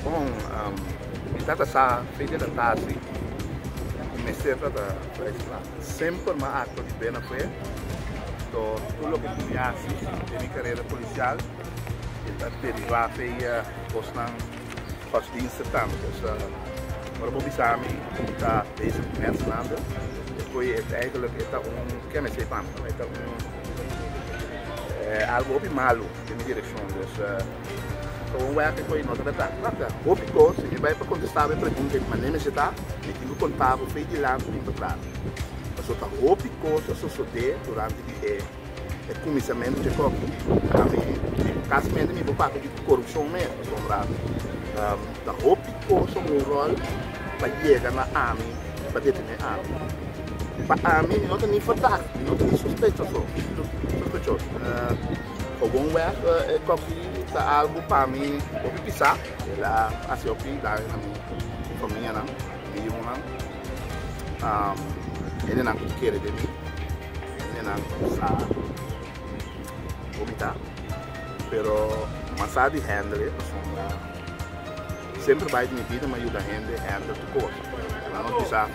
Bom, kita sa feita da taxi, comecei a sempre uma ato de pena foi, então tudo o que conhece de minha carreira policial, kita derivar feia postan hostinse tanto, para o bisami kita deze mensenande, depois é eigenlijk que me sei tanto, algo op malo in die direção, dus gewoon werken voor je nog dat dat hoop ik ook je bij contestar bij pergunta mas nem se tá e que contar o feio de lá em para mas só tá hoop ik ook só só de durante o comissamento de corpo a mim casamento me vou para de corrupção mesmo sombra da hoop ik ook só um rol para chegar na AMI para determinar a AMI para AMI não tem nem verdade não tem suspeitoso gewoon werk koffie tá algo para mim vou pisar ela assim eu fiz lá na minha família não e ele não quer de mim ele não sabe vomitar pero mas sabe handle sempre vai me pedir mas ajuda handle tu coisa não pisar me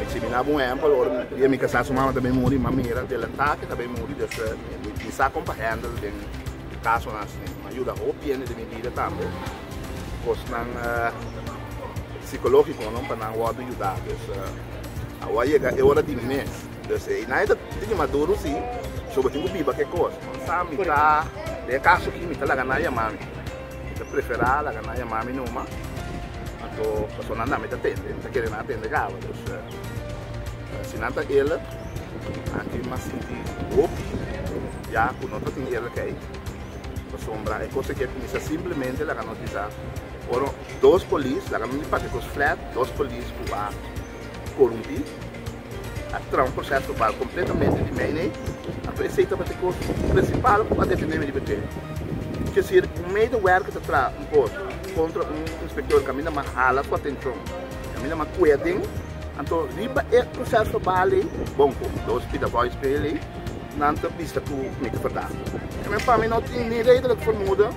examinar bom é para ora e minha casa sua mãe também morri mamira dela tá que também morri dessa me saco para handle den caso nasce ajuda o pieno de medida também costan psicológico não para não o ajudar a chega é hora de mês então nada tem maduro sim sobre tem biba que coisa sabe tá de caso que me tá lá ganhar mami eu preferar lá ganhar mami numa então pessoa não me tá tendo tá querendo atender gava então se não tá ele aqui mas senti já com nota tem ele que sombra é coisa que começa simplesmente lá não diz foram dois polícias lá não me passa com os flat dois polícias que vão corromper a um processo verbal completamente de meio a preceita para ter coisa principal para defender de bater que se o meio do work que traz um pouco contra inspetor caminha mais hala com atenção caminha mais cuidem então riba é processo verbal bom dois pida voice pele não tem vista que me verdade mas para mim não tem nem ideia do que foi muda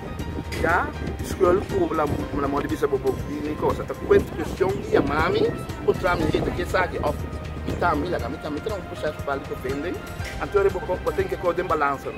já escolho por lá na moda vista por nem coisa tá questão de mami o trâmite que sabe off e tá me lá me tá um processo verbal que vende então eu vou ter que coordenar balança